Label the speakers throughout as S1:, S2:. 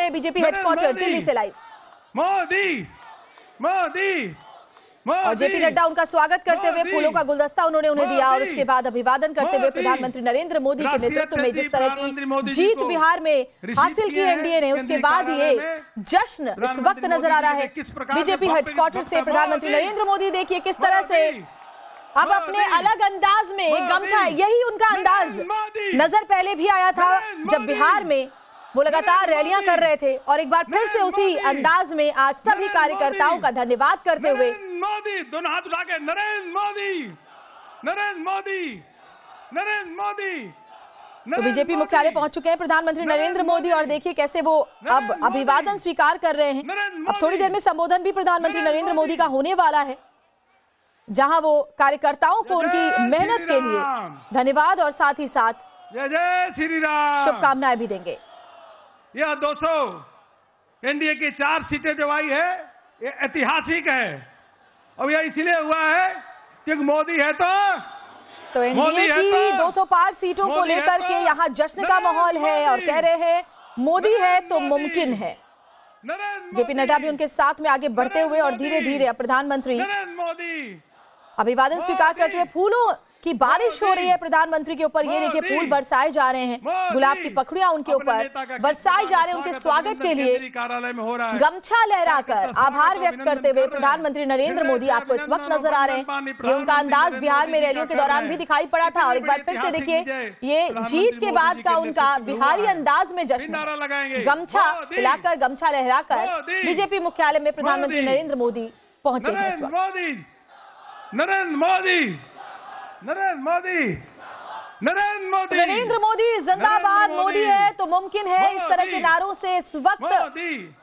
S1: हैं BJP headquarter Delhi से live.
S2: Modi Modi
S1: और जेपी नड्डा उनका स्वागत करते हुए फूलों का गुलदस्ता उन्होंने उन्हें दिया और उसके बाद अभिवादन करते हुए प्रधानमंत्री नरेंद्र मोदी के नेतृत्व में जिस तरह की जीत बिहार में हासिल की एनडीए ने, उसके बाद ये जश्न इस वक्त नजर आ रहा है बीजेपी हेडक्वार्टर से। प्रधानमंत्री नरेंद्र मोदी देखिए किस तरह से अब अपने अलग अंदाज में गमछा, यही उनका अंदाज नजर पहले भी आया था जब बिहार में वो लगातार रैलियां कर रहे थे, और एक बार फिर से उसी अंदाज में आज सभी कार्यकर्ताओं का धन्यवाद करते हुए
S2: मोदी दोनों हाथ उठा के नरेंद्र मोदी नरेंद्र मोदी नरेंद्र मोदी।
S1: तो बीजेपी मुख्यालय पहुंच चुके हैं प्रधानमंत्री नरेंद्र मोदी और देखिए कैसे वो अब अभिवादन स्वीकार कर रहे हैं। अब थोड़ी देर में संबोधन भी प्रधानमंत्री नरेंद्र मोदी का होने वाला है, जहां वो कार्यकर्ताओं को उनकी मेहनत के लिए धन्यवाद और साथ ही साथ
S2: जय जय श्री राम
S1: शुभकामनाएं भी देंगे।
S2: यह 200 एनडीए की 4 सीटें जो आई है ये ऐतिहासिक है, और यह इसलिए हुआ है क्योंकि मोदी है तो
S1: एनडीए की 200 पार सीटों को लेकर के यहाँ जश्न का माहौल है और कह रहे हैं मोदी है तो मुमकिन है। जेपी नड्डा भी उनके साथ में आगे बढ़ते हुए और धीरे धीरे प्रधानमंत्री अभिवादन स्वीकार करते हुए फूलों की बारिश हो रही है प्रधानमंत्री के ऊपर। ये देखिए फूल बरसाए जा रहे हैं, गुलाब की पखड़ियां उनके ऊपर बरसाए जा रहे हैं। उनके स्वागत के लिए गमछा लहराकर आभार व्यक्त करते हुए प्रधानमंत्री नरेंद्र मोदी आपको इस वक्त नजर आ रहे हैं। ये उनका अंदाज बिहार में रैलियों के दौरान भी दिखाई पड़ा था, और एक बार फिर से देखिए ये जीत के बाद का उनका बिहारी अंदाज में जश्न, गमछा हिलाकर गमछा लहराकर बीजेपी मुख्यालय में प्रधानमंत्री नरेंद्र मोदी पहुंचे हैं इस वक्त।
S2: नरेंद्र मोदी नरेंद्र मोदी नरेंद्र मोदी
S1: नरेंद्र मोदी जिंदाबाद, मोदी है तो मुमकिन है, इस तरह के नारों से इस वक्त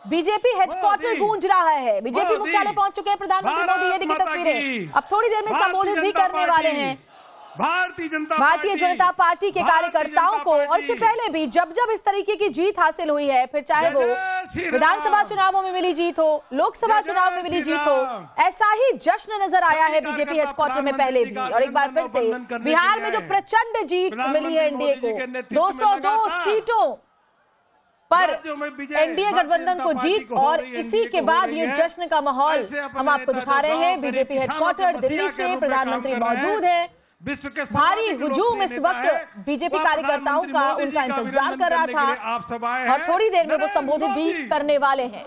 S1: बीजेपी हेडक्वार्टर गूंज रहा है। बीजेपी मुख्यालय पहुंच चुके हैं प्रधानमंत्री मोदी, ये देखिए तस्वीरें। अब थोड़ी देर में संबोधित भी करने वाले हैं भारतीय जनता पार्टी के कार्यकर्ताओं को। और इससे पहले भी जब जब इस तरीके की जीत हासिल हुई है, फिर चाहे वो विधानसभा चुनावों में मिली जीत हो, लोकसभा चुनाव में मिली जीत हो, ऐसा ही जश्न नजर आया है बीजेपी हेडक्वार्टर में पहले भी। और एक बार फिर से बिहार में जो प्रचंड जीत मिली है एनडीए को, 202 सीटों पर एनडीए गठबंधन को जीत, और इसी के बाद ये जश्न का माहौल हम आपको दिखा रहे हैं। बीजेपी हेडक्वार्टर दिल्ली से प्रधानमंत्री मौजूद है। भारी हुजूम इस वक्त बीजेपी कार्यकर्ताओं का उनका इंतजार कर रहा था, और थोड़ी देर में वो संबोधित भी करने वाले हैं।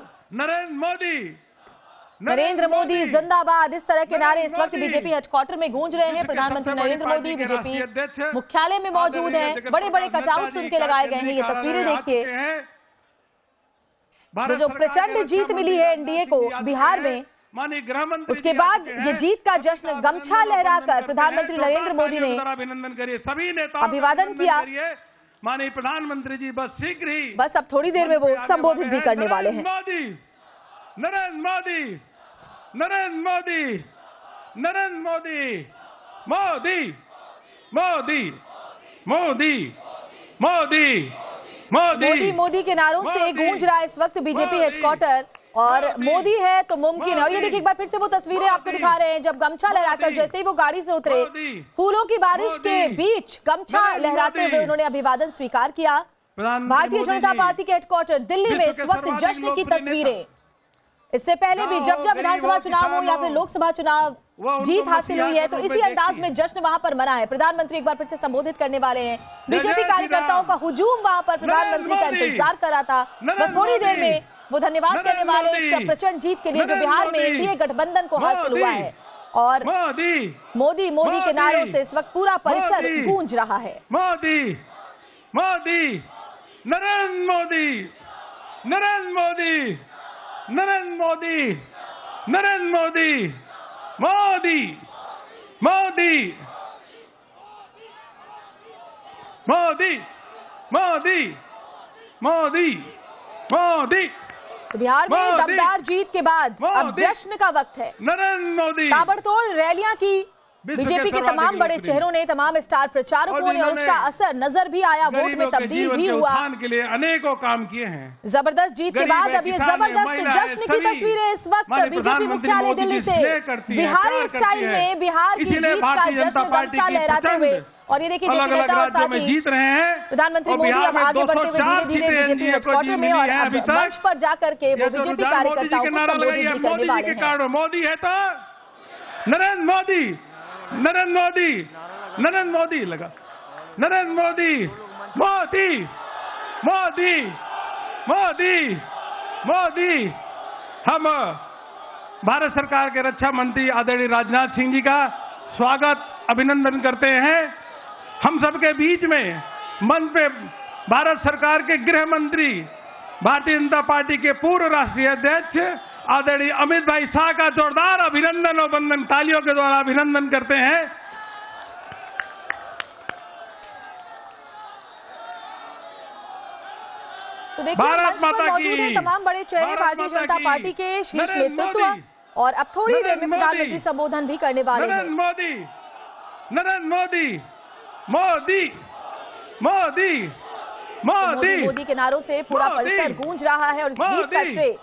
S1: नरेंद्र मोदी जिंदाबाद, इस तरह के नारे इस वक्त बीजेपी हेडक्वार्टर में गूंज रहे हैं। प्रधानमंत्री नरेंद्र मोदी बीजेपी मुख्यालय में मौजूद हैं, बड़े बड़े कटआउट्स उनके लगाए गए हैं। ये तस्वीरें देखिए, जो प्रचंड जीत मिली है एनडीए को बिहार में, उसके बाद ये जीत का जश्न गमछा लहराकर प्रधानमंत्री नरेंद्र मोदी ने
S2: अभिनंदन करिए, सभी नेता
S1: अभिवादन किया।
S2: माननीय प्रधानमंत्री जी बस शीघ्र ही,
S1: बस अब थोड़ी देर में वो संबोधित भी करने वाले हैं।
S2: नरेंद्र मोदी नरेंद्र मोदी नरेंद्र मोदी मोदी मोदी मोदी मोदी
S1: मोदी मोदी के नारों से गूंज रहा है इस वक्त बीजेपी हेडक्वार्टर, और मोदी है तो मुमकिन। और ये देखिए एक बार फिर से वो तस्वीरें आपको दिखा रहे हैं जब गमछा लहराकर जैसे ही वो गाड़ी से उतरे, फूलों की बारिश के बीच गमछा लहराते हुए उन्होंने अभिवादन स्वीकार किया। भारतीय जनता पार्टी के हेडक्वार्टर दिल्ली में इस वक्त जश्न की तस्वीरें। इससे पहले भी जब जब विधानसभा चुनाव हो या फिर लोकसभा चुनाव जीत हासिल हुई है, तो इसी अंदाज में जश्न वहां पर मना है। प्रधानमंत्री एक बार फिर से संबोधित करने वाले हैं। बीजेपी कार्यकर्ताओं का हुजूम वहां पर प्रधानमंत्री का इंतजार कर रहा था, बस थोड़ी देर में वो धन्यवाद करने वाले इस प्रचंड जीत के लिए जो बिहार में एनडीए गठबंधन को हासिल हुआ है। और मोदी मोदी के नारों से इस वक्त पूरा परिसर गूंज रहा है।
S2: मोदी मोदी नरेंद्र मोदी नरेंद्र मोदी नरेंद्र मोदी नरेंद्र मोदी मोदी मोदी मोदी मोदी मोदी मोदी।
S1: बिहार में दमदार जीत के बाद अब जश्न का वक्त है।
S2: नरेंद्र मोदी
S1: ताबड़तोड़ रैलियां की बीजेपी के तमाम बड़े चेहरों ने, तमाम स्टार प्रचारकों ने, और उसका असर नजर भी आया, वोट में तब्दील भी हुआ।
S2: के लिए अनेकों काम किए हैं।
S1: जबरदस्त जीत के बाद अब ये जबरदस्त जश्न की तस्वीरें इस वक्त बीजेपी मुख्यालय दिल्ली से बिहारी स्टाइल में बिहार की जीत का जश्न गमछा लहराते हुए। और ये देखिए जेपी नड्डा और साथ ही
S2: जीत रहे हैं
S1: प्रधानमंत्री मोदी अब आगे बढ़ते हुए धीरे धीरे बीजेपी हेडक्वार्टर में, और अब मंच पर जाकर के वो बीजेपी कार्यकर्ताओं को संबोधित भी करने वाले हैं।
S2: मोदी है तो नरेंद्र मोदी, नरेंद्र मोदी, नरेंद्र मोदी लगा, नरेंद्र मोदी, मोदी, मोदी, मोदी, मोदी। हम भारत सरकार के रक्षा मंत्री आदरणीय राजनाथ सिंह जी का स्वागत, अभिनंदन करते हैं। हम सबके बीच में मंच पे भारत सरकार के गृह मंत्री, भारतीय जनता पार्टी के पूर्व राष्ट्रीय अध्यक्ष आदरणीय अमित भाई शाह का जोरदार अभिनंदन और वंदन, तालियों के द्वारा अभिनंदन करते हैं।
S1: तो देखिए मंच पर मौजूद हैं तमाम बड़े चेहरे भारतीय जनता पार्टी के शीर्ष नेतृत्व, और अब थोड़ी देर में प्रधानमंत्री संबोधन भी करने वाले हैं।
S2: नरेंद्र मोदी, नरेंद्र मोदी, मोदी, मोदी, मोदी,
S1: मोदी के नारों से पूरा परिसर गूंज रहा है, और इस जीत का श्रेय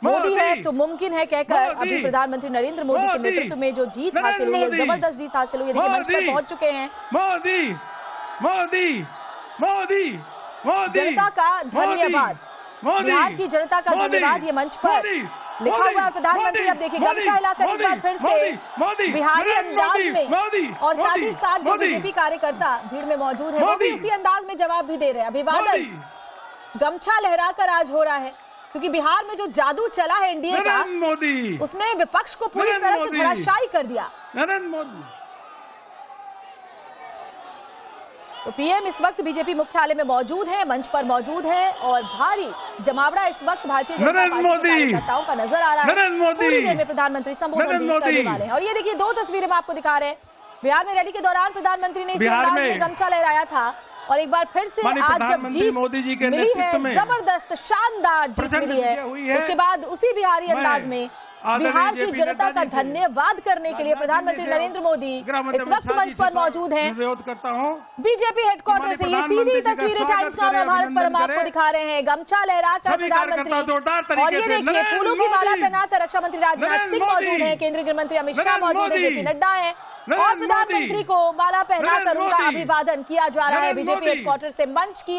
S1: मोदी है तो मुमकिन है कहकर अभी प्रधानमंत्री नरेंद्र मोदी के नेतृत्व में जो जीत हासिल हुई है, जबरदस्त जीत हासिल हुई है। देखिए मंच पर पहुंच चुके हैं।
S2: मोदी, मोदी, मोदी, मोदी,
S1: जनता का धन्यवाद, बिहार की जनता का धन्यवाद, ये मंच पर लिखा हुआ है। प्रधानमंत्री अब देखिए गमछा हिलाकर एक बार फिर से बिहारी अंदाज में, और साथ ही साथ जो बीजेपी कार्यकर्ता भीड़ में मौजूद है वो भी उसी अंदाज में जवाब भी दे रहे हैं। अभिवादन गमछा लहराकर आज हो रहा है, क्योंकि बिहार में जो जादू चला है एनडीए का, उसने विपक्ष को पूरी तरह से धराशायी कर दिया।
S2: नरेंद्र मोदी।
S1: तो पीएम इस वक्त बीजेपी मुख्यालय में मौजूद हैं, मंच पर मौजूद हैं, और भारी जमावड़ा इस वक्त भारतीय जनता पार्टी के कार्यकर्ताओं का नजर आ रहा है। थोड़ी देर में प्रधानमंत्री संबोधन भी करने वाले हैं। और ये देखिए दो तस्वीरें मैं आपको दिखा रहे हैं। बिहार में रैली के दौरान प्रधानमंत्री ने इसी अंदाज में गमछा लहराया था, और एक बार फिर से आज जब जीत मिली है, जबरदस्त शानदार जीत मिली है, उसके बाद उसी बिहारी अंदाज में बिहार की जनता का धन्यवाद करने के लिए प्रधानमंत्री नरेंद्र मोदी इस वक्त मंच पर मौजूद हैं। बीजेपी हेडक्वार्टर से ये सीधी तस्वीरें टाइम्स नाउ भारत पर हम आपको दिखा रहे हैं। गमछा लहराकर प्रधानमंत्री, और ये देखिए फूलों की माला पहनाकर रक्षा मंत्री राजनाथ सिंह मौजूद हैं, केंद्रीय गृह मंत्री अमित शाह मौजूद है, जेपी नड्डा है, और प्रधानमंत्री को माला पहनाकर उनका अभिवादन किया जा रहा है बीजेपी हेडक्वार्टर से मंच की